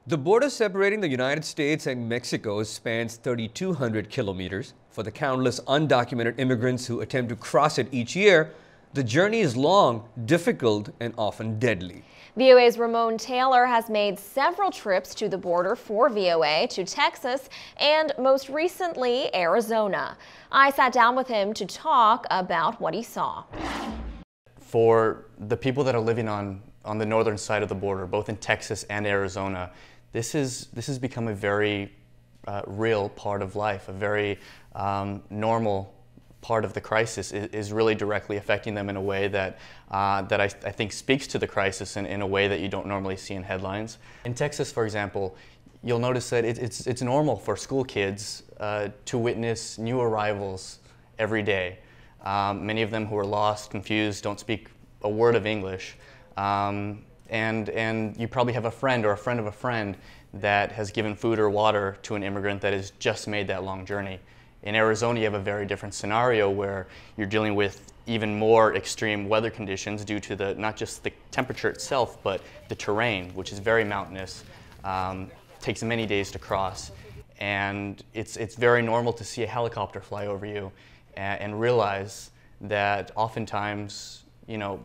The border separating the United States and Mexico spans 3,200 kilometers. For the countless undocumented immigrants who attempt to cross it each year, the journey is long, difficult, and often deadly. VOA's Ramon Taylor has made several trips to the border for VOA, to Texas, and most recently, Arizona. I sat down with him to talk about what he saw. For the people that are living on the northern side of the border, both in Texas and Arizona, this has become a very real part of life, a very normal part of the crisis is really directly affecting them in a way that I think speaks to the crisis in a way that you don't normally see in headlines. In Texas, for example, you'll notice that it's normal for school kids to witness new arrivals every day. Many of them who are lost, confused, don't speak a word of English. And you probably have a friend or a friend of a friend that has given food or water to an immigrant that has just made that long journey. In Arizona, you have a very different scenario where you're dealing with even more extreme weather conditions due to not just the temperature itself, but the terrain, which is very mountainous, takes many days to cross. And it's very normal to see a helicopter fly over you and realize that oftentimes, you know,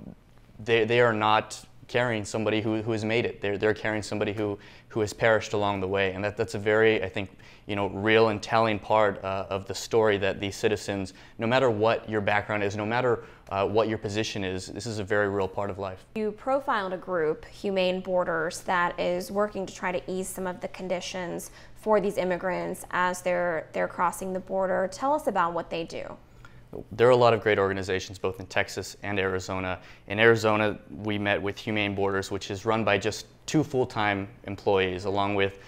they are not carrying somebody who has made it. They're carrying somebody who has perished along the way, and that's a very, I think, you know, real and telling part of the story that these citizens, no matter what your background is, no matter what your position is, this is a very real part of life. You profiled a group, Humane Borders, that is working to try to ease some of the conditions for these immigrants as they're crossing the border. Tell us about what they do. There are a lot of great organizations both in Texas and Arizona. In Arizona, we met with Humane Borders, which is run by just 2 full-time employees, along with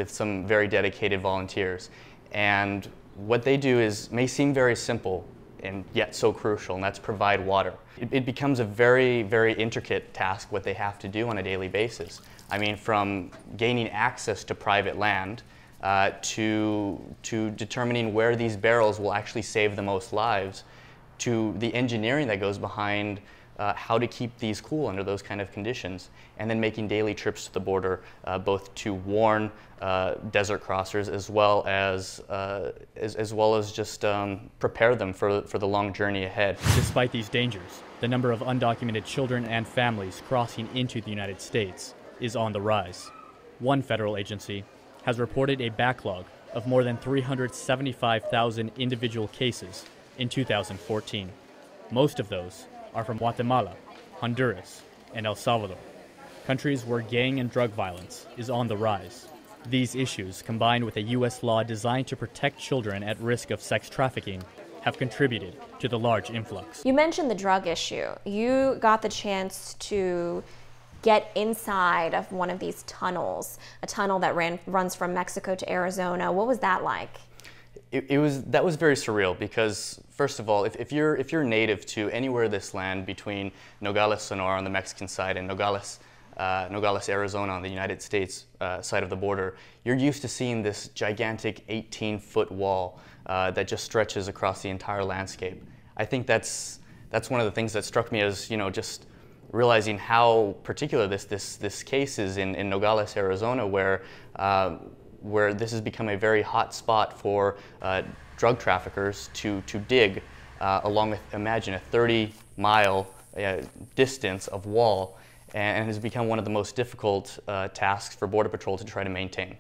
some very dedicated volunteers. And what they do may seem very simple and yet so crucial, and that's provide water. It becomes a very, very intricate task what they have to do on a daily basis. I mean, from gaining access to private land, to determining where these barrels will actually save the most lives, to the engineering that goes behind how to keep these cool under those kind of conditions, and then making daily trips to the border, both to warn desert crossers as well as just prepare them for the long journey ahead. Despite these dangers, the number of undocumented children and families crossing into the United States is on the rise. One federal agency has reported a backlog of more than 375,000 individual cases in 2014. Most of those are from Guatemala, Honduras, and El Salvador, countries where gang and drug violence is on the rise. These issues, combined with a U.S. law designed to protect children at risk of sex trafficking, have contributed to the large influx. You mentioned the drug issue. You got the chance to get inside of one of these tunnels, a tunnel that runs from Mexico to Arizona. What was that like? That was very surreal because, first of all, if you're native to anywhere this land between Nogales, Sonora on the Mexican side and Nogales, Arizona on the United States side of the border, you're used to seeing this gigantic 18-foot wall that just stretches across the entire landscape. I think that's one of the things that struck me as, you know, just realizing how particular this case is in Nogales, Arizona, where this has become a very hot spot for drug traffickers to dig along with, imagine, a 30-mile distance of wall, and has become one of the most difficult tasks for Border Patrol to try to maintain.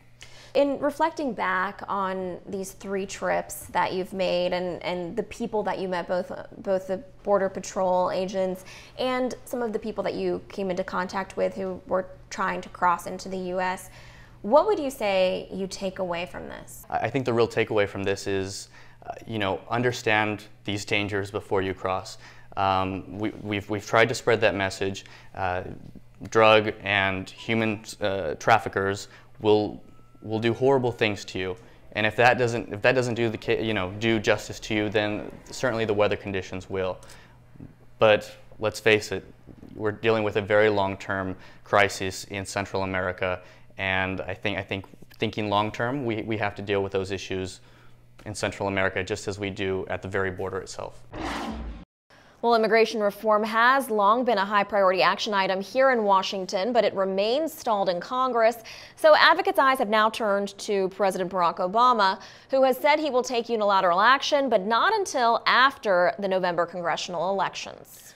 In reflecting back on these 3 trips that you've made and the people that you met, both the Border Patrol agents and some of the people that you came into contact with who were trying to cross into the U.S., what would you say you take away from this? I think the real takeaway from this is, you know, understand these dangers before you cross. We've tried to spread that message. Drug and human traffickers will do horrible things to you, and if that doesn't do justice to you, then certainly the weather conditions will. But let's face it, we're dealing with a very long-term crisis in Central America, and I think thinking long-term, we have to deal with those issues in Central America just as we do at the very border itself. Well, immigration reform has long been a high priority action item here in Washington, but it remains stalled in Congress. So advocates' eyes have now turned to President Barack Obama, who has said he will take unilateral action, but not until after the November congressional elections.